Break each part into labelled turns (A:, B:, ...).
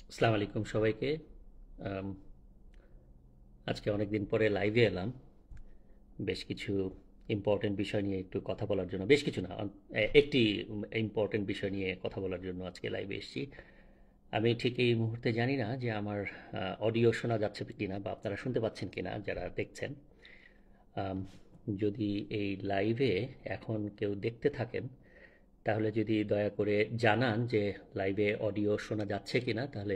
A: আসসালামু আলাইকুম সবাইকে। আম, আজকে অনেক দিন পরে লাইভে এলাম বেশ কিছু ইম্পর্টেন্ট বিষয় নিয়ে একটু কথা বলার জন্য। বেশ কিছু না, একটি ইম্পর্টেন্ট বিষয় নিয়ে কথা বলার জন্য আজকে লাইভে এসেছি। আমি ঠিক এই মুহূর্তে জানি না যে আমার অডিও শোনা যাচ্ছে কিনা বা আপনারা শুনতে পাচ্ছেন কিনা যারা দেখছেন। আম, যদি এই লাইভে এখন কেউ দেখতে থাকেন তাহলে যদি দয়া করে জানান যে লাইভে অডিও শোনা যাচ্ছে কিনা, তাহলে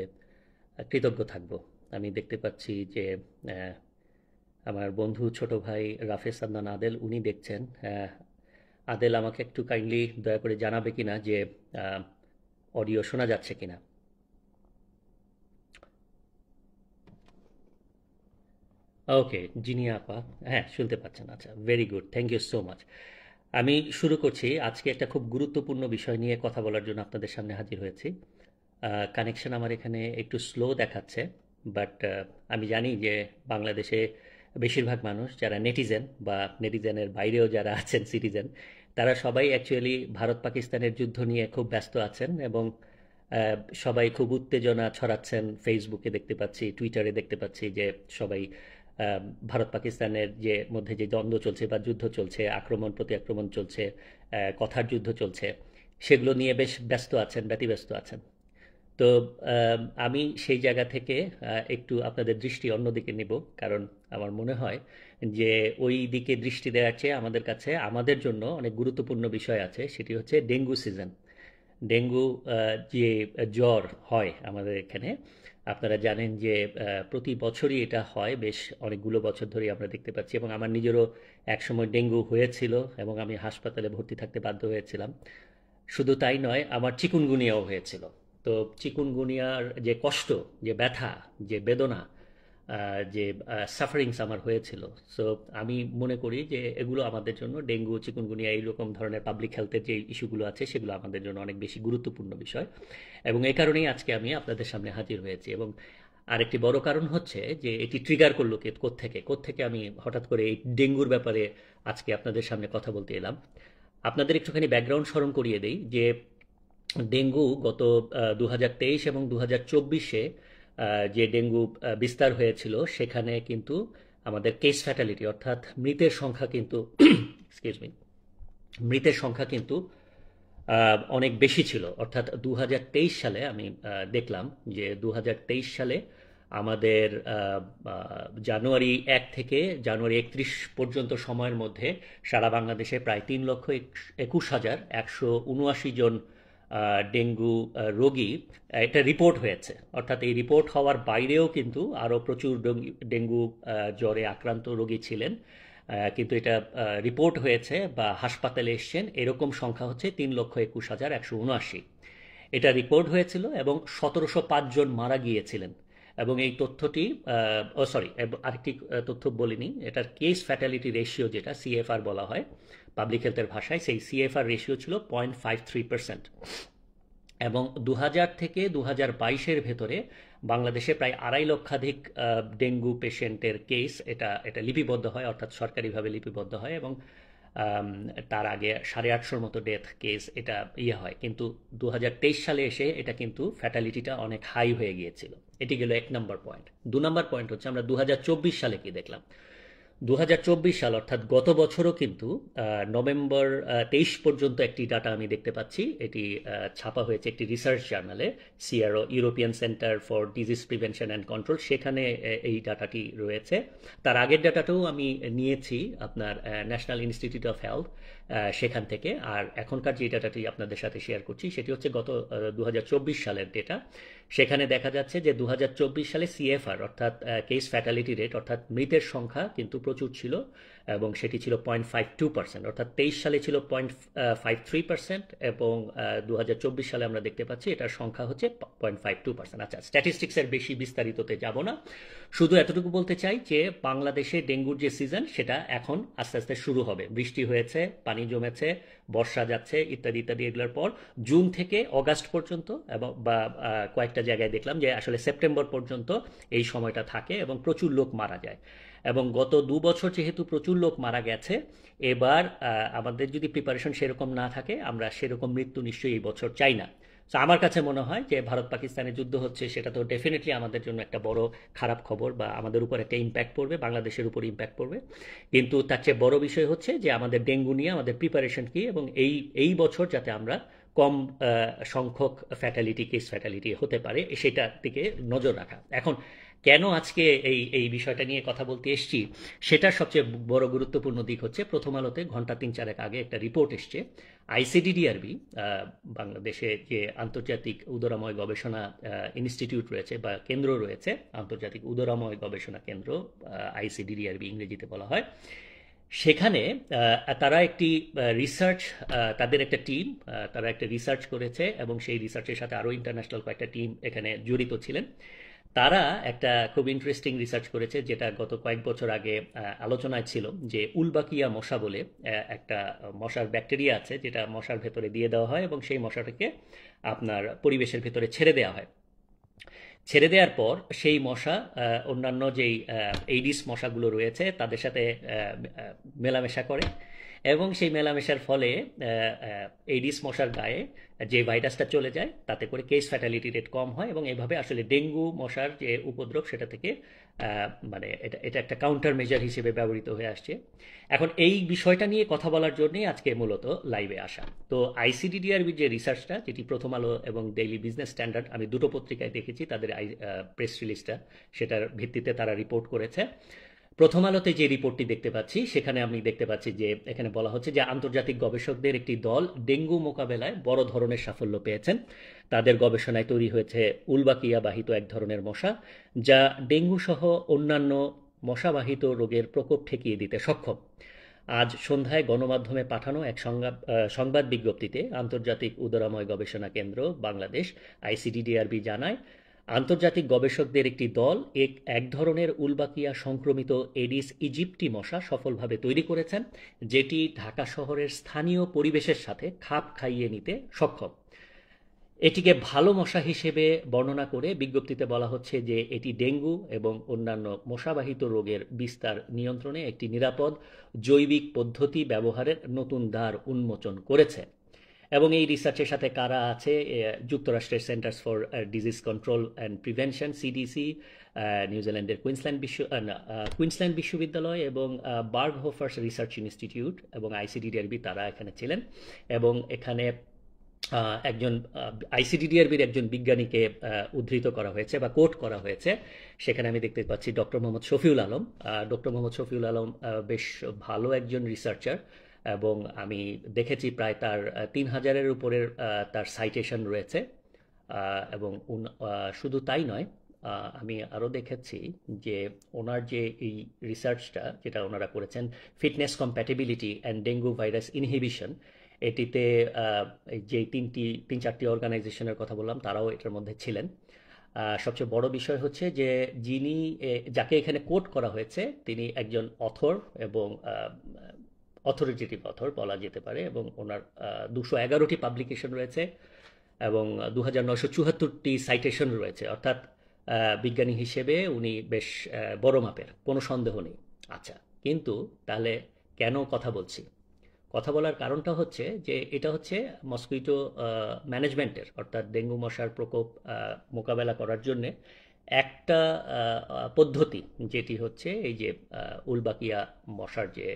A: কৃতজ্ঞ থাকব। আমি দেখতে পাচ্ছি যে আহ, আমার বন্ধু ছোট ভাই রাফেজ সাদমান আদেল উনি দেখছেন। আদেল আমাকে একটু কাইন্ডলি দয়া করে জানাবে কিনা যে অডিও শোনা যাচ্ছে কিনা। ওকে, জিনিয়া আপা, হ্যাঁ শুনতে পাচ্ছেন, আচ্ছা very good, thank you so much. আমি শুরু করছি। আজকে একটা খুব গুরুত্বপূর্ণ বিষয় নিয়ে কথা বলার জন্য আপনাদের সামনে হাজির হয়েছি। কানেকশন আমার এখানে একটু স্লো দেখাচ্ছে, বাট আমি জানি যে বাংলাদেশে বেশিরভাগ মানুষ যারা নেটিজেন বা নেটিজেনের বাইরেও যারা আছেন সিটিজেন, তারা সবাই অ্যাকচুয়ালি ভারত পাকিস্তানের যুদ্ধ নিয়ে খুব ব্যস্ত আছেন এবং সবাই খুব উত্তেজনা ছড়াচ্ছেন। ফেসবুকে দেখতে পাচ্ছি, টুইটারে দেখতে পাচ্ছি যে সবাই আহ, ভারত পাকিস্তানের যে মধ্যে যে দ্বন্দ্ব চলছে বা যুদ্ধ চলছে, আক্রমণ প্রতি আক্রমণ চলছে, কথার যুদ্ধ চলছে, সেগুলো নিয়ে বেশ ব্যস্ত আছেন, ব্যতিব্যস্ত আছেন। তো আমি সেই জায়গা থেকে একটু আপনাদের দৃষ্টি অন্যদিকে নিব, কারণ আমার মনে হয় যে ওই দিকে দৃষ্টি দেওয়ার চেয়ে আমাদের কাছে আমাদের জন্য অনেক গুরুত্বপূর্ণ বিষয় আছে, সেটি হচ্ছে ডেঙ্গু সিজন। ডেঙ্গু যে জ্বর হয় আমাদের এখানে, আপনারা জানেন যে প্রতি বছরই এটা হয়, বেশ অনেকগুলো বছর ধরেই আমরা দেখতে পাচ্ছি, এবং আমার নিজেরও একসময় ডেঙ্গু হয়েছিল এবং আমি হাসপাতালে ভর্তি থাকতে বাধ্য হয়েছিলাম। শুধু তাই নয়, আমার চিকুনগুনিয়াও হয়েছিল। তো চিকুনগুনিয়ার যে কষ্ট, যে ব্যথা, যে বেদনা, যে সাফারিংস আমার হয়েছিল, সো আমি মনে করি যে এগুলো আমাদের জন্য, ডেঙ্গু চিকুনগুনিয়া এইরকম ধরনের পাবলিক হেলথের যে ইস্যুগুলো আছে সেগুলো আমাদের জন্য অনেক বেশি গুরুত্বপূর্ণ বিষয়। এবং এই কারণেই আজকে আমি আপনাদের সামনে হাজির হয়েছি। এবং আরেকটি বড় কারণ হচ্ছে যে এটি ট্রিগার করলো কে, কোত্থেকে কোত্থেকে আমি হঠাৎ করে এই ডেঙ্গুর ব্যাপারে আজকে আপনাদের সামনে কথা বলতে এলাম। আপনাদের একটুখানি ব্যাকগ্রাউন্ড স্মরণ করিয়ে দেই যে ডেঙ্গু গত 2023 এবং 2024-এ যে ডেঙ্গু বিস্তার হয়েছিল, সেখানে কিন্তু আমাদের কেস ফ্যাটালিটি অর্থাৎ মৃতের সংখ্যা কিন্তু এক্সকিউজ মি, মৃতের সংখ্যা কিন্তু অনেক বেশি ছিল। অর্থাৎ 2023 সালে আমি দেখলাম যে 2023 সালে আমাদের জানুয়ারি 1 থেকে জানুয়ারি 31 পর্যন্ত সময়ের মধ্যে সারা বাংলাদেশে প্রায় 3,21,179 জন ডেঙ্গু রোগী এটা রিপোর্ট হয়েছে। অর্থাৎ এই রিপোর্ট হওয়ার বাইরেও কিন্তু আরও প্রচুর ডেঙ্গু জ্বরে আক্রান্ত রোগী ছিলেন। কিন্তু এটা রিপোর্ট হয়েছে বা হাসপাতালে এসছেন এরকম সংখ্যা হচ্ছে 3,21,179। এটা রিপোর্ট হয়েছিল এবং 1,705 জন মারা গিয়েছিলেন। এবং এই তথ্যটি, ও সরি, আরেকটি তথ্য বলিনি, এটার কেস ফ্যাটালিটি রেশিও যেটা সিএফআর বলা হয় পাবলিক হেলথের ভাষায়, সেই সিএফআর রেশিও ছিল 0.53%। এবং 2000 থেকে 2022-এর ভেতরে বাংলাদেশে প্রায় 2.5 লক্ষাধিক ডেঙ্গু পেশেন্টের কেস এটা এটা লিপিবদ্ধ হয়, অর্থাৎ সরকারিভাবে লিপিবদ্ধ হয়। এবং আম, তার আগে 850-র মতো ডেথ কেস এটা হয়, কিন্তু 2023 সালে এসে এটা কিন্তু ফ্যাটালিটিটা অনেক হাই হয়ে গিয়েছিল। এটি গেল 1 নম্বর পয়েন্ট। 2 নম্বর পয়েন্ট হচ্ছে আমরা 2024 সালে কি দেখলাম। 2024 সাল অর্থাৎ গত বছরও কিন্তু নভেম্বর 23 পর্যন্ত একটি ডাটা আমি দেখতে পাচ্ছি। এটি ছাপা হয়েছে একটি রিসার্চ জার্নালে, CRO, European centre for disease prevention and control, সেখানে এই ডাটাটি রয়েছে। তার আগের ডাটাটাও আমি নিয়েছি আপনার ন্যাশনাল ইনস্টিটিউট অফ হেলথ সেখান থেকে। আর এখনকার যে ডাটাটি আপনাদের সাথে শেয়ার করছি সেটি হচ্ছে গত 2024 সালের ডেটা। সেখানে দেখা যাচ্ছে যে 2024 সালে সিএফআর অর্থাৎ কেস ফ্যাটালিটি রেট অর্থাৎ মৃতের সংখ্যা কিন্তু প্রচুর ছিল, এবং সেটি ছিল 0.52%। অর্থাৎ 23 সালে ছিল 0.53%, এবং 2024 সালে আমরা দেখতে পাচ্ছি এটার সংখ্যা হচ্ছে 0.52%। আচ্ছা, স্ট্যাটিস্টিক্সের বেশি বিস্তারিততে যাব না, শুধু এতটুকু বলতে চাই যে বাংলাদেশে ডেঙ্গুর যে সিজন সেটা এখন আস্তে আস্তে শুরু হবে। বৃষ্টি হয়েছে, পানি জমেছে, বর্ষা যাচ্ছে, ইত্যাদি ইত্যাদি। এগুলোর পর জুন থেকে অগাস্ট পর্যন্ত, এবং বা কয়েকটা জায়গায় দেখলাম যে আসলে সেপ্টেম্বর পর্যন্ত এই সময়টা থাকে এবং প্রচুর লোক মারা যায়। এবং গত 2 বছর যেহেতু প্রচুর লোক মারা গেছে, এবার আমাদের যদি প্রিপারেশন সেরকম না থাকে, আমরা সেরকম মৃত্যু নিশ্চয়ই এই বছর চাই না। সো আমার কাছে মনে হয় যে ভারত পাকিস্তানের যুদ্ধ হচ্ছে, সেটা তো ডেফিনেটলি আমাদের জন্য একটা বড় খারাপ খবর, বা আমাদের উপর একটা ইম্প্যাক্ট পড়বে, বাংলাদেশের উপর ইম্প্যাক্ট পড়বে। কিন্তু তার চেয়ে বড় বিষয় হচ্ছে যে আমাদের ডেঙ্গু নিয়ে আমাদের প্রিপারেশন কী, এবং এই বছর যাতে আমরা কম সংখ্যক কেস ফ্যাটালিটি হতে পারে সেটার দিকে নজর রাখা। এখন কেন আজকে এই বিষয়টা নিয়ে কথা বলতে এসেছি, সেটার সবচেয়ে বড় গুরুত্বপূর্ণ দিক হচ্ছে, প্রথম আলোতে ঘন্টা ৩-৪ আগে একটা রিপোর্ট এসছে। আইসিডিডিআরবি, বাংলাদেশে যে আন্তর্জাতিক উদরাময় গবেষণা ইনস্টিটিউট রয়েছে বা কেন্দ্র রয়েছে, আন্তর্জাতিক উদরাময় গবেষণা কেন্দ্র, আইসিডিডিআরবি ইংরেজিতে বলা হয়, সেখানে তারা একটি রিসার্চ, তাদের একটা টিম, তারা একটা রিসার্চ করেছে, এবং সেই রিসার্চের সাথে আরও ইন্টারন্যাশনাল কয়েকটা টিম এখানে জড়িত ছিলেন। তারা একটা খুব ইন্টারেস্টিং রিসার্চ করেছে, যেটা গত কয়েক বছর আগে আলোচনায় ছিল, যে উলবাকিয়া মশা বলে একটা মশার ব্যাকটেরিয়া আছে, যেটা মশার ভেতরে দিয়ে দেওয়া হয় এবং সেই মশাটাকে আপনার পরিবেশের ভেতরে ছেড়ে দেওয়া হয়। ছেড়ে দেওয়ার পর সেই মশা অন্যান্য যেই এইডিস মশাগুলো রয়েছে তাদের সাথে মেলামেশা করে, এবং সেই মেলামেশার ফলে এইডিস মশার গায়ে যে ভাইরাসটা চলে যায়, তাতে করে কেস ফ্যাটালিটি রেট কম হয়, এবং এইভাবে আসলে ডেঙ্গু মশার যে উপদ্রব সেটা থেকে মানে এটা একটা কাউন্টার মেজার হিসেবে ব্যবহৃত হয়ে আসছে। এখন এই বিষয়টা নিয়ে কথা বলার জন্যই আজকে মূলত লাইভে আসা। তো আইসিডিডিআরবির যে রিসার্চটা, যেটি প্রথম আলো এবং ডেইলি বিজনেস স্ট্যান্ডার্ড, আমি দুটো পত্রিকায় দেখেছি তাদের প্রেস রিলিজটা, সেটার ভিত্তিতে তারা রিপোর্ট করেছে। প্রথম আলোতে যে রিপোর্টটি দেখতে পাচ্ছি, সেখানে আমি দেখতে পাচ্ছি যে এখানে বলা হচ্ছে যে আন্তর্জাতিক গবেষকদের একটি দল ডেঙ্গু মোকাবেলায় বড় ধরনের সাফল্য পেয়েছেন। তাদের গবেষণায় তৈরি হয়েছে উলবাকিয়া বাহিত এক ধরনের মশা, যা ডেঙ্গু সহ অন্যান্য মশাবাহিত রোগের প্রকোপ ঠেকিয়ে দিতে সক্ষম। আজ সন্ধ্যায় গণমাধ্যমে পাঠানো এক সংবাদ বিজ্ঞপ্তিতে আন্তর্জাতিক উদরাময় গবেষণা কেন্দ্র বাংলাদেশ আইসিডিডিআরবি জানায়, আন্তর্জাতিক গবেষকদের একটি দল এক ধরনের উলবাকিয়া সংক্রমিত এডিস ইজিপ্টি মশা সফলভাবে তৈরি করেছেন, যেটি ঢাকা শহরের স্থানীয় পরিবেশের সাথে খাপ খাইয়ে নিতে সক্ষম। এটিকে ভালো মশা হিসেবে বর্ণনা করে বিজ্ঞপ্তিতে বলা হচ্ছে যে এটি ডেঙ্গু এবং অন্যান্য মশাবাহিত রোগের বিস্তার নিয়ন্ত্রণে একটি নিরাপদ জৈবিক পদ্ধতি ব্যবহারের নতুন দ্বার উন্মোচন করেছে। এবং এই রিসার্চের সাথে কারা আছে, যুক্তরাষ্ট্রের centres for disease control and prevention CDC, নিউজিল্যান্ডের কুইন্সল্যান্ড বিশ্ববিদ্যালয় এবং বার্গহোফার্স রিসার্চ ইনস্টিটিউট এবং আইসিডিডিআরবি, তারা এখানে ছিলেন। এবং এখানে একজন আইসিডিডিআরবির একজন বিজ্ঞানীকে উদ্ধৃত করা হয়েছে বা কোট করা হয়েছে। সেখানে আমি দেখতে পাচ্ছি ডক্টর মোহাম্মদ শফিউল আলম। ডক্টর মোহাম্মদ শফিউল আলম বেশ ভালো একজন রিসার্চার, এবং আমি দেখেছি প্রায় তার ৩,০০০-এর উপরের তার সাইটেশন রয়েছে। এবং শুধু তাই নয়, আমি আরও দেখেছি যে ওনার যে এই রিসার্চটা যেটা ওনারা করেছেন, fitness compatibility and dengue virus inhibition, এটিতে যে ৩-৪টি অর্গানাইজেশনের কথা বললাম, তারাও এটার মধ্যে ছিলেন। সবচেয়ে বড় বিষয় হচ্ছে যে যাকে এখানে কোট করা হয়েছে, তিনি একজন অথর এবং অথরিটেটিভ অথর বলা যেতে পারে, এবং ওনার ২১১টি পাবলিকেশন রয়েছে এবং ২,৯৭৪টি সাইটেশন রয়েছে। অর্থাৎ বিজ্ঞানী হিসেবে উনি বেশ বড় মাপের, কোনো সন্দেহ নেই। আচ্ছা, কিন্তু তাহলে কেন কথা বলছি? কথা বলার কারণটা হচ্ছে যে এটা হচ্ছে মসকুইটো ম্যানেজমেন্টের, অর্থাৎ ডেঙ্গু মশার প্রকোপ মোকাবেলা করার জন্যে একটা পদ্ধতি, যেটি হচ্ছে এই যে উলবাকিয়া মশার যে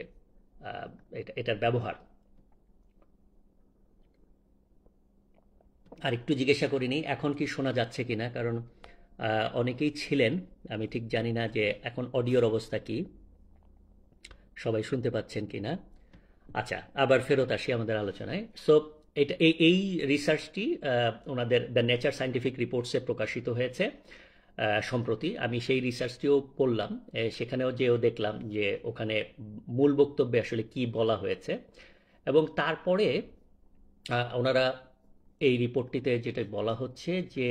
A: এটার ব্যবহার। আর একটু জিজ্ঞাসা করিনি এখন কি শোনা যাচ্ছে কিনা, কারণ অনেকেই ছিলেন, আমি ঠিক জানি না যে এখন অডিওর অবস্থা কি, সবাই শুনতে পাচ্ছেন কিনা। আচ্ছা, আবার ফেরত আসি আমাদের আলোচনায়। সো এটা এই রিসার্চটি ওনাদের দ্য নেচার সায়েন্টিফিক রিপোর্টসে প্রকাশিত হয়েছে সম্প্রতি। আমি সেই রিসার্চটিও পড়লাম, সেখানেও যেও দেখলাম যে ওখানে মূল বক্তব্যে আসলে কি বলা হয়েছে। এবং তারপরে ওনারা এই রিপোর্টটিতে যেটা বলা হচ্ছে যে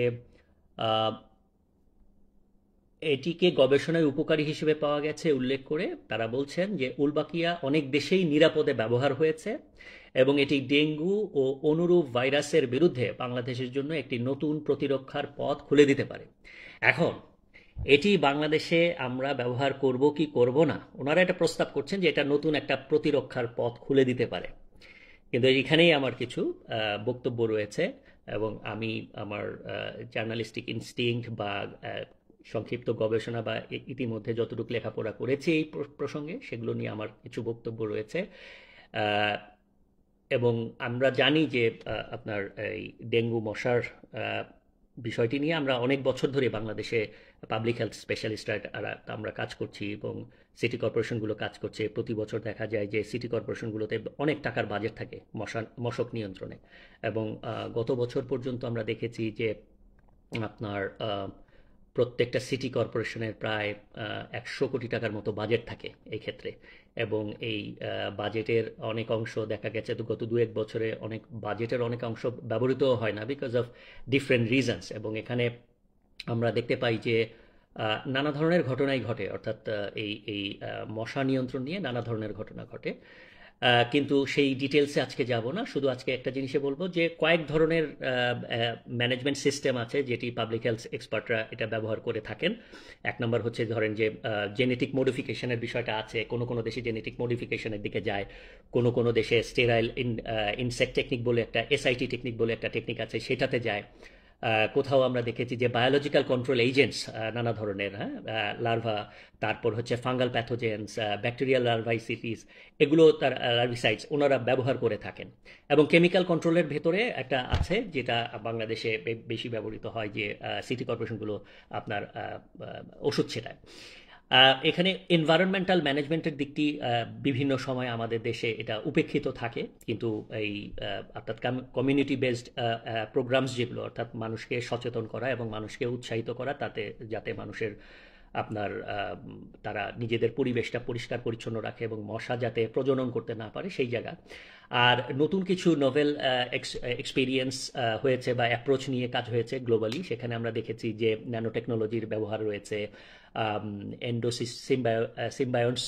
A: এটিকে গবেষণায় উপকারী হিসেবে পাওয়া গেছে উল্লেখ করে তারা বলছেন যে উলবাকিয়া অনেক দেশেই নিরাপদে ব্যবহার হয়েছে, এবং এটি ডেঙ্গু ও অনুরূপ ভাইরাসের বিরুদ্ধে বাংলাদেশের জন্য একটি নতুন প্রতিরক্ষার পথ খুলে দিতে পারে। এখন এটি বাংলাদেশে আমরা ব্যবহার করব কি করব না, ওনারা এটা প্রস্তাব করছেন যে এটা নতুন একটা প্রতিরক্ষার পথ খুলে দিতে পারে। কিন্তু এখানেই আমার কিছু বক্তব্য রয়েছে। এবং আমি আমার জার্নালিস্টিক ইনস্টিংক্ট বা সংক্ষিপ্ত গবেষণা বা ইতিমধ্যে যতটুকু লেখাপড়া করেছি এই প্রসঙ্গে সেগুলো নিয়ে আমার কিছু বক্তব্য রয়েছে। আহ, এবং আমরা জানি যে আপনার এই ডেঙ্গু মশার বিষয়টি নিয়ে আমরা অনেক বছর ধরে বাংলাদেশে পাবলিক হেলথ স্পেশালিস্টরা আমরা কাজ করছি এবং সিটি কর্পোরেশনগুলো কাজ করছে। প্রতি বছর দেখা যায় যে সিটি কর্পোরেশনগুলোতে অনেক টাকার বাজেট থাকে মশক নিয়ন্ত্রণে। এবং গত বছর পর্যন্ত আমরা দেখেছি যে আপনার প্রত্যেকটা সিটি কর্পোরেশনের প্রায় 100 কোটি টাকার মতো বাজেট থাকে এই ক্ষেত্রে। এবং এই বাজেটের অনেক অংশ দেখা গেছে তো গত 2-1 বছরে অনেক বাজেটের অনেক অংশ ব্যবহৃত হয় না বিকজ অফ ডিফারেন্ট রিজনস। এবং এখানে আমরা দেখতে পাই যে নানা ধরনের ঘটনাই ঘটে, অর্থাৎ এই এই মশা নিয়ন্ত্রণ নিয়ে নানা ধরনের ঘটনা ঘটে। কিন্তু সেই ডিটেলসে আজকে যাব না, শুধু আজকে একটা জিনিসে বলবো যে কয়েক ধরনের ম্যানেজমেন্ট সিস্টেম আছে যেটি পাবলিক হেলথ এক্সপার্টরা এটা ব্যবহার করে থাকেন। এক নম্বর হচ্ছে ধরেন যে জেনেটিক মডিফিকেশনের বিষয়টা আছে, কোনো কোনো দেশে জেনেটিক মডিফিকেশনের দিকে যায়, কোনো কোনো দেশে স্টেরাইল ইনসেক্ট টেকনিক বলে একটা এসআইটি টেকনিক বলে একটা টেকনিক আছে, সেটাতে যায়। কোথাও আমরা দেখেছি যে বায়োলজিক্যাল কন্ট্রোল এজেন্টস নানা ধরনের, হ্যাঁ, লার্ভা, তারপর হচ্ছে ফাঙ্গাল প্যাথোজেন্স, ব্যাকটেরিয়াল লার্ভাইসিটিস, এগুলো তার লার্ভিসাইডস ওনারা ব্যবহার করে থাকেন। এবং কেমিক্যাল কন্ট্রোলের ভেতরে একটা আছে যেটা বাংলাদেশে বেশি ব্যবহৃত হয়, যে সিটি কর্পোরেশনগুলো আপনার ওষুধ ছেটায়। এখানে এনভায়রনমেন্টাল ম্যানেজমেন্টের দিকটি বিভিন্ন সময় আমাদের দেশে এটা উপেক্ষিত থাকে, কিন্তু এই অর্থাৎ কমিউনিটি বেসড প্রোগ্রামস যেগুলো, অর্থাৎ মানুষকে সচেতন করা এবং মানুষকে উৎসাহিত করা তাতে যাতে মানুষের আপনার তারা নিজেদের পরিবেশটা পরিষ্কার পরিচ্ছন্ন রাখে এবং মশা যাতে প্রজনন করতে না পারে সেই জায়গা। আর নতুন কিছু নোভেল এক্সপিরিয়েন্স হয়েছে বা অ্যাপ্রোচ নিয়ে কাজ হয়েছে গ্লোবালি, সেখানে আমরা দেখেছি যে ন্যানো টেকনোলজির ব্যবহার রয়েছে, সিম্বায়ন্স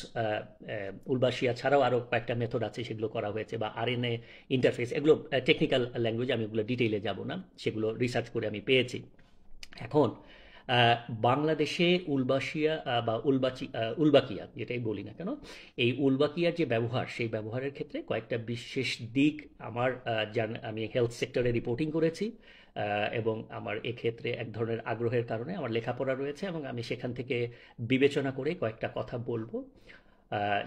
A: উলবাসিয়া ছাড়াও আরও কয়েকটা মেথড আছে সেগুলো করা হয়েছে, বা আরএনএ ইন্টারফেস, এগুলো টেকনিক্যাল ল্যাঙ্গুয়েজ, আমি ওগুলো ডিটেইলে যাব না, সেগুলো রিসার্চ করে আমি পেয়েছি। এখন বাংলাদেশে উলবাসিয়া বা উলবাকিয়া যেটাই বলি না কেন, এই উলবাকিয়ার যে ব্যবহার, সেই ব্যবহারের ক্ষেত্রে কয়েকটা বিশেষ দিক আমার আমি হেলথ সেক্টরে রিপোর্টিং করেছি, এবং আমার এক্ষেত্রে এক ধরনের আগ্রহের কারণে আমার লেখাপড়া রয়েছে এবং আমি সেখান থেকে বিবেচনা করে কয়েকটা কথা বলবো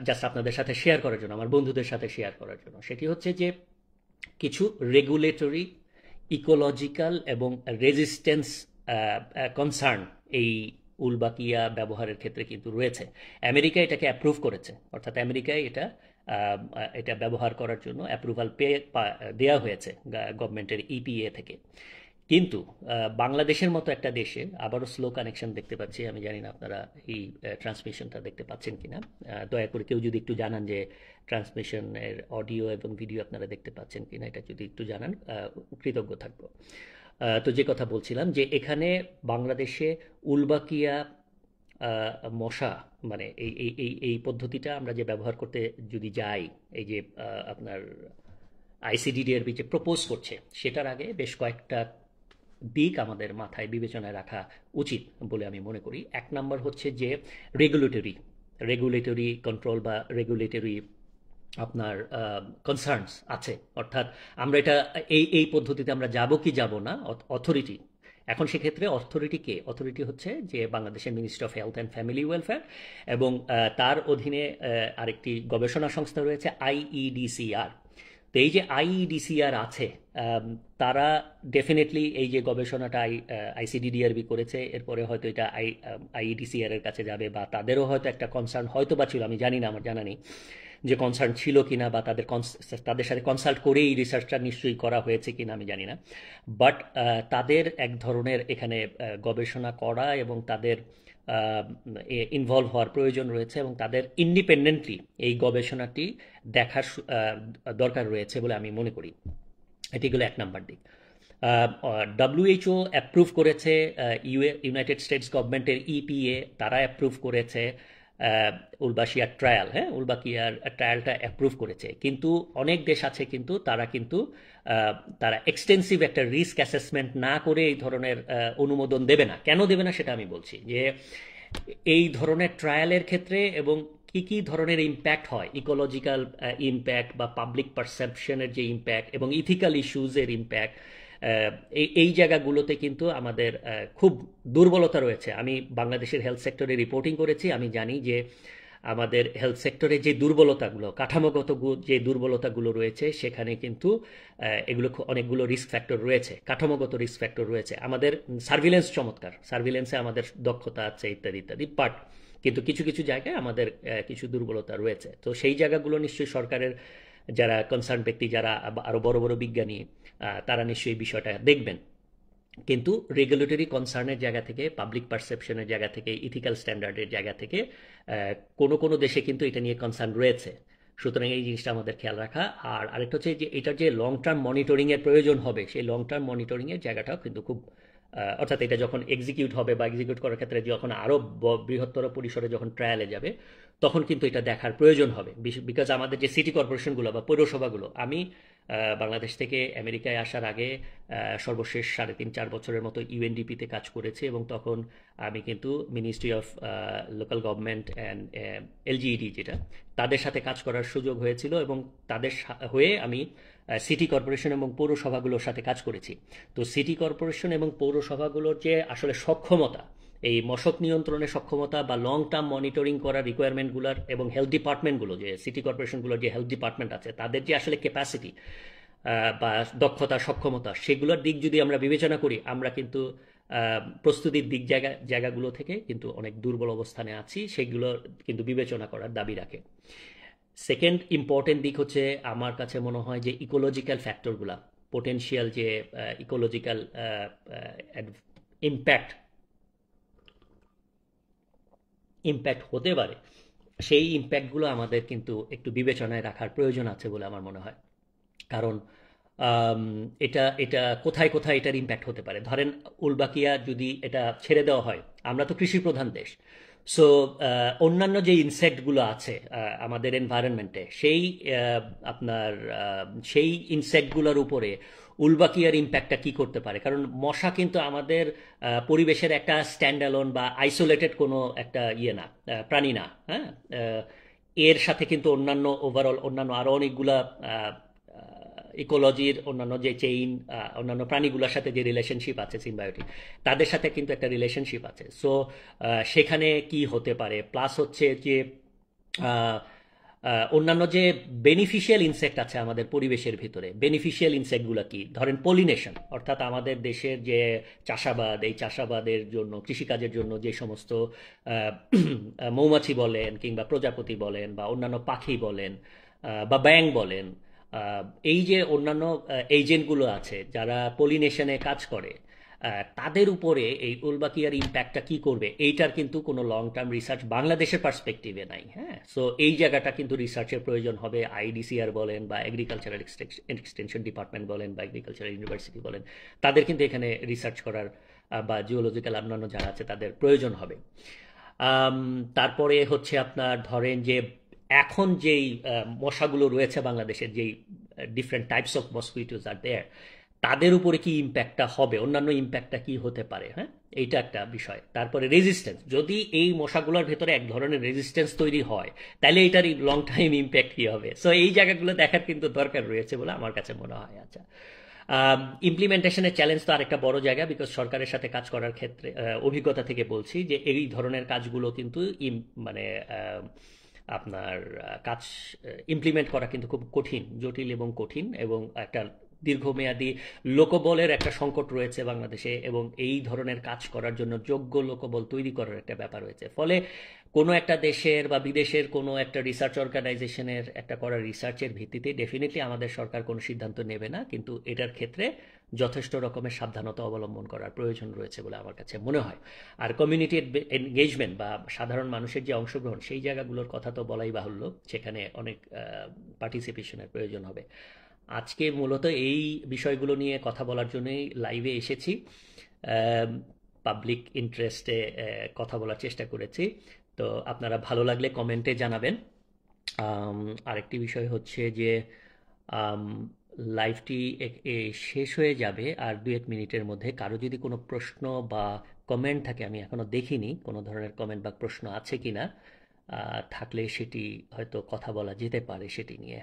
A: জাস্ট আপনাদের সাথে শেয়ার করার জন্য, আমার বন্ধুদের সাথে শেয়ার করার জন্য। সেটি হচ্ছে যে কিছু রেগুলেটরি, ইকোলজিক্যাল এবং রেজিস্ট্যান্স কনসার্ন এই উলবাকিয়া ব্যবহারের ক্ষেত্রে কিন্তু রয়েছে। আমেরিকা এটাকে অ্যাপ্রুভ করেছে, অর্থাৎ আমেরিকায় এটা ব্যবহার করার জন্য অ্যাপ্রুভাল দেওয়া হয়েছে গভর্নমেন্টের ইপিএ থেকে। কিন্তু বাংলাদেশের মতো একটা দেশে আবারও স্লো কানেকশন দেখতে পাচ্ছি, আমি জানি না আপনারা এই ট্রান্সমিশনটা দেখতে পাচ্ছেন কিনা। দয়া করে কেউ যদি একটু জানান যে ট্রান্সমিশনের অডিও এবং ভিডিও আপনারা দেখতে পাচ্ছেন কিনা, এটা যদি একটু জানান কৃতজ্ঞ থাকবো। তো যে কথা বলছিলাম যে এখানে বাংলাদেশে উলবাকিয়া মশা, মানে এই এই এই এই পদ্ধতিটা আমরা যে ব্যবহার করতে যদি যাই, এই যে আপনার আইসিডিডিআরবি যে প্রপোজ করছে, সেটার আগে বেশ কয়েকটা দিক আমাদের মাথায় বিবেচনায় রাখা উচিত বলে আমি মনে করি। এক নম্বর হচ্ছে যে রেগুলেটরি কন্ট্রোল বা রেগুলেটরি আপনার কনসার্নস আছে, অর্থাৎ আমরা এটা এই পদ্ধতিতে আমরা যাব কি যাব না, অথরিটি। এখন সেক্ষেত্রে অথরিটি হচ্ছে যে বাংলাদেশের ministry of health and family welfare, এবং তার অধীনে আরেকটি গবেষণা সংস্থা রয়েছে আইইডিসিআর। তো এই যে আইইডিসিআর আছে, তারা ডেফিনেটলি এই যে গবেষণাটা আইসিডিডিআরবি করেছে, এরপরে হয়তো এটা আইইডিসিআর এর কাছে যাবে, বা তাদেরও হয়তো একটা কনসার্ন হয়তো বা ছিল, আমি জানি না, আমার জানা নেই যে কনসার্ন ছিল কিনা, বা তাদের সাথে কনসাল্ট করে এই রিসার্চটা নিশ্চয়ই করা হয়েছে কিনা আমি জানি না। বাট তাদের এক ধরনের এখানে গবেষণা করা এবং তাদের ইনভলভ হওয়ার প্রয়োজন রয়েছে, এবং তাদের ইন্ডিপেন্ডেন্টলি এই গবেষণাটি দেখার দরকার রয়েছে বলে আমি মনে করি। এটি হলো এক নাম্বার দিক। WHO অ্যাপ্রুভ করেছে, ইউনাইটেড স্টেটস গভর্নমেন্টের ইপিএ তারা অ্যাপ্রুভ করেছে উলবাসিয়ার ট্রায়াল, হ্যাঁ, উলবাকিয়ার ট্রায়ালটা অ্যাপ্রুভ করেছে। কিন্তু অনেক দেশ আছে কিন্তু তারা এক্সটেন্সিভ একটা রিস্ক অ্যাসেসমেন্ট না করে এই ধরনের অনুমোদন দেবে না। কেন দেবে না সেটা আমি বলছি, যে এই ধরনের ট্রায়ালের ক্ষেত্রে এবং কি কি ধরনের ইম্প্যাক্ট হয়, ইকোলজিক্যাল ইম্প্যাক্ট বা পাবলিক পারসেপশনের যে ইম্প্যাক্ট এবং ইথিক্যাল ইস্যুজের ইম্প্যাক্ট, এই জায়গাগুলোতে কিন্তু আমাদের খুব দুর্বলতা রয়েছে। আমি বাংলাদেশের হেলথ সেক্টরে রিপোর্টিং করেছি, আমি জানি যে আমাদের হেলথ সেক্টরে যে দুর্বলতাগুলো, কাঠামোগত যে দুর্বলতাগুলো রয়েছে, সেখানে কিন্তু এগুলো অনেকগুলো রিস্ক ফ্যাক্টর রয়েছে, কাঠামোগত রিস্ক ফ্যাক্টর রয়েছে। আমাদের সার্ভিলেন্স চমৎকার, সার্ভিলেন্সে আমাদের দক্ষতা আছে ইত্যাদি ইত্যাদি, বাট কিন্তু কিছু কিছু জায়গায় আমাদের কিছু দুর্বলতা রয়েছে। তো সেই জায়গাগুলো নিশ্চয়ই সরকারের যারা কনসার্ন ব্যক্তি, যারা আরও বড় বড় বিজ্ঞানী, তারা নিশ্চয়ই বিষয়টা দেখবেন। কিন্তু রেগুলেটরি কনসার্নের জায়গা থেকে, পাবলিক পারসেপশনের জায়গা থেকে, ইথিক্যাল স্ট্যান্ডার্ডের জায়গা থেকে কোনো কোনো দেশে কিন্তু এটা নিয়ে কনসার্ন রয়েছে। সুতরাং এই জিনিসটা আমাদের খেয়াল রাখা। আর আরেকটা হচ্ছে যে এটার যে লং টার্ম মনিটরিংয়ের প্রয়োজন হবে, সেই লং টার্ম মনিটরিংয়ের জায়গাটাও কিন্তু খুব অর্থাৎ এটা যখন এক্সিকিউট হবে বা এক্সিকিউট করার ক্ষেত্রে যখন আরও বৃহত্তর পরিসরে যখন ট্রায়ালে যাবে, তখন কিন্তু এটা দেখার প্রয়োজন হবে। বিকজ আমাদের যে সিটি কর্পোরেশনগুলো বা পৌরসভাগুলো, আমি বাংলাদেশ থেকে আমেরিকায় আসার আগে সর্বশেষ 3.5-4 বছরের মতো ইউএনডিপিতে কাজ করেছি, এবং তখন আমি কিন্তু ministry of local government and LGED, যেটা তাদের সাথে কাজ করার সুযোগ হয়েছিল, এবং তাদের হয়ে আমি সিটি কর্পোরেশন এবং পৌরসভাগুলোর সাথে কাজ করেছি। তো সিটি কর্পোরেশন এবং পৌরসভাগুলোর যে আসলে সক্ষমতা, এই মশক নিয়ন্ত্রণের সক্ষমতা বা লং টার্ম মনিটরিং করার রিকোয়ারমেন্টগুলোর, এবং হেলথ ডিপার্টমেন্টগুলো, যে সিটি কর্পোরেশনগুলোর যে হেলথ ডিপার্টমেন্ট আছে, তাদের যে আসলে ক্যাপাসিটি বা দক্ষতা, সক্ষমতা, সেগুলোর দিক যদি আমরা বিবেচনা করি, আমরা কিন্তু প্রস্তুতির জায়গাগুলো থেকে কিন্তু অনেক দুর্বল অবস্থানে আছি। সেগুলো কিন্তু বিবেচনা করার দাবি রাখে। সেকেন্ড ইম্পর্টেন্ট দিক হচ্ছে আমার কাছে মনে হয় যে ইকোলজিক্যাল ফ্যাক্টরগুলা, পোটেনশিয়াল যে ইকোলজিক্যাল ইম্প্যাক্ট ইম্প্যাক্ট হতে পারে, সেই ইম্প্যাক্টগুলো আমাদের কিন্তু একটু বিবেচনায় রাখার প্রয়োজন আছে বলে আমার মনে হয়। কারণ আম, এটা এটা কোথায় কোথায় এটার ইম্প্যাক্ট হতে পারে। ধরেন উলবাকিয়া যদি এটা ছেড়ে দেওয়া হয়, আমরা তো কৃষি প্রধান দেশ, সো অন্যান্য যে ইনসেক্টগুলো আছে আমাদের এনভায়রনমেন্টে, সেই আপনার সেই ইনসেক্টগুলোর উপরে উলবাকিয়ার ইম্প্যাক্টটা কি করতে পারে। কারণ মশা কিন্তু আমাদের পরিবেশের একটা স্ট্যান্ড অ্যালোন বা আইসোলেটেড কোনো একটা না, প্রাণী না। হ্যাঁ, এর সাথে কিন্তু অন্যান্য ওভারঅল অন্যান্য আরও অনেকগুলা ইকোলজির অন্যান্য যে চেইন, অন্যান্য প্রাণীগুলোর সাথে যে রিলেশনশিপ আছে সিম্বায়োটিক, তাদের সাথে কিন্তু একটা রিলেশনশিপ আছে। সো সেখানে কি হতে পারে, প্লাস হচ্ছে যে আহ, অন্যান্য যে বেনিফিশিয়াল ইনসেক্ট আছে আমাদের পরিবেশের ভিতরে, বেনিফিশিয়াল ইনসেক্টগুলো কি, ধরেন পলিনেশন, অর্থাৎ আমাদের দেশের যে চাষাবাদ, এই চাষাবাদের জন্য, কৃষিকাজের জন্য যে সমস্ত আহ, মৌমাছি বলেন কিংবা প্রজাপতি বলেন বা অন্যান্য পাখি বলেন বা ব্যাঙ বলেন, আহ, এই যে অন্যান্য এজেন্টগুলো আছে যারা পলিনেশনে কাজ করে, তাদের উপরে এই উলবাকিয়ার ইম্প্যাক্টটা কি করবে, এইটার কিন্তু কোনো লং টার্ম রিসার্চ বাংলাদেশের পার্সপেক্টিভে নাই। হ্যাঁ, সো এই জায়গাটা কিন্তু রিসার্চের প্রয়োজন হবে। আইডিসিআর বলেন বা এগ্রিকালচারাল এক্সটেনশন ডিপার্টমেন্ট বলেন বা এগ্রিকালচারাল ইউনিভার্সিটি বলেন, তাদের কিন্তু এখানে রিসার্চ করার বা জিওলজিক্যাল অন্যান্য যারা আছে তাদের প্রয়োজন হবে। আম, তারপরে হচ্ছে আপনার ধরেন যে এখন যেই মশাগুলো রয়েছে বাংলাদেশের, যেই ডিফারেন্ট টাইপস অফ মসকুইটোজ আর দেয়ার, তাদের উপরে কি ইম্প্যাক্টটা হবে, অন্যান্য ইম্প্যাক্টটা কি হতে পারে। হ্যাঁ, এইটা একটা বিষয়। তারপরে রেজিস্ট্যান্স, যদি এই মশাগুলোর ভেতরে এক ধরনের রেজিস্ট্যান্স তৈরি হয়, তাহলে এইটার লং টাইম ইম্প্যাক্ট কি হবে। সো এই জায়গাগুলো দেখার কিন্তু দরকার রয়েছে বলে আমার কাছে মনে হয়। আচ্ছা, ইমপ্লিমেন্টেশনের চ্যালেঞ্জ তো আরেকটা বড় জায়গা, বিকজ সরকারের সাথে কাজ করার ক্ষেত্রে অভিজ্ঞতা থেকে বলছি যে এই ধরনের কাজগুলো কিন্তু মানে আপনার কাজ ইমপ্লিমেন্ট করা কিন্তু খুব কঠিন, জটিল এবং কঠিন, এবং একটা দীর্ঘমেয়াদী লোকবলের একটা সংকট রয়েছে বাংলাদেশে, এবং এই ধরনের কাজ করার জন্য যোগ্য লোকবল তৈরি করার একটা ব্যাপার রয়েছে। ফলে কোনো একটা দেশের বা বিদেশের কোনো একটা রিসার্চ অর্গানাইজেশনের একটা করা রিসার্চের ভিত্তিতে ডেফিনেটলি আমাদের সরকার কোনো সিদ্ধান্ত নেবে না, কিন্তু এটার ক্ষেত্রে যথেষ্ট রকমের সাবধানতা অবলম্বন করার প্রয়োজন রয়েছে বলে আমার কাছে মনে হয়। আর কমিউনিটি এনগেজমেন্ট বা সাধারণ মানুষের যে অংশগ্রহণ, সেই জায়গাগুলোর কথা তো বলাই বাহুল্য, সেখানে অনেক পার্টিসিপেশনের প্রয়োজন হবে। আজকে মূলত এই বিষয়গুলো নিয়ে কথা বলার জন্যই লাইভে এসেছি, পাবলিক ইন্টারেস্টে কথা বলার চেষ্টা করেছি। তো আপনারা ভালো লাগলে কমেন্টে জানাবেন। আরেকটি বিষয় হচ্ছে যে লাইভটি শেষ হয়ে যাবে আর 2-1 মিনিটের মধ্যে। কারো যদি কোনো প্রশ্ন বা কমেন্ট থাকে, আমি এখনো দেখিনি কোনো ধরনের কমেন্ট বা প্রশ্ন আছে কিনা, থাকলে সেটি হয়তো কথা বলা যেতে পারে সেটি নিয়ে।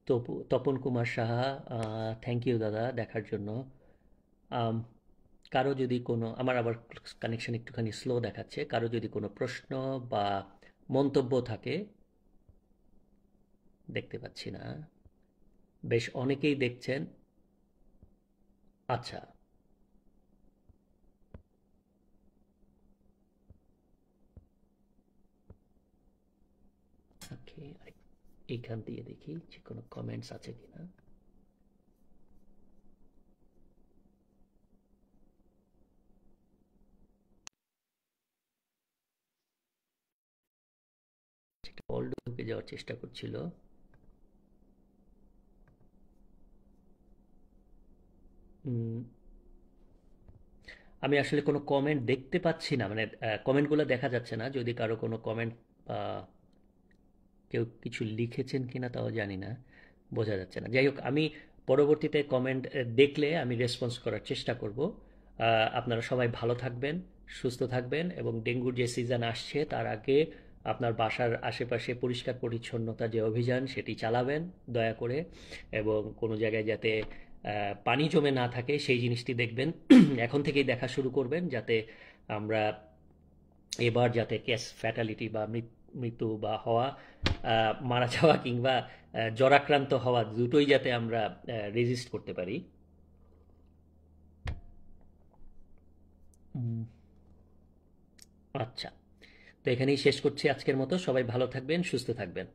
A: তো তপন কুমার সাহা, থ্যাংক ইউ দাদা দেখার জন্য। আম, কারো যদি কোনো, আমার আবার কানেকশন একটুখানি স্লো দেখাচ্ছে, কারো যদি কোনো প্রশ্ন বা মন্তব্য থাকে, দেখতে পাচ্ছি না। বেশ অনেকেই দেখছেন। আচ্ছা, ওকে, এইখান দিয়ে দেখি যে কোনো কমেন্টস আছে কিনা। কল ঢুকে যাওয়ার চেষ্টা করছিল। উম, আমি আসলে কোনো কমেন্ট দেখতে পাচ্ছি না, মানে কমেন্টগুলো দেখা যাচ্ছে না। যদি কারো কোনো কমেন্ট বা কেউ কিছু লিখেছেন কিনা তাও জানি না, বোঝা যাচ্ছে না। যাই হোক, আমি পরবর্তীতে কমেন্ট দেখলে আমি রেসপন্স করার চেষ্টা করব। আপনারা সবাই ভালো থাকবেন, সুস্থ থাকবেন, এবং ডেঙ্গুর যে সিজন আসছে তার আগে আপনার বাসার আশেপাশে পরিষ্কার পরিচ্ছন্নতা যে অভিযান সেটি চালাবেন দয়া করে। এবং কোনো জায়গায় যাতে পানি জমে না থাকে সেই জিনিসটি দেখবেন। এখন থেকেই দেখা শুরু করবেন, যাতে আমরা এবার যাতে কেস ফ্যাটালিটি বা মৃত্যু বা হওয়া, মারা যাওয়া কিংবা জ্বরাক্রান্ত হওয়া দুটোই যাতে আমরা রেজিস্ট করতে পারি। উম, আচ্ছা, তো এখানেই শেষ করছি আজকের মতো। সবাই ভালো থাকবেন, সুস্থ থাকবেন।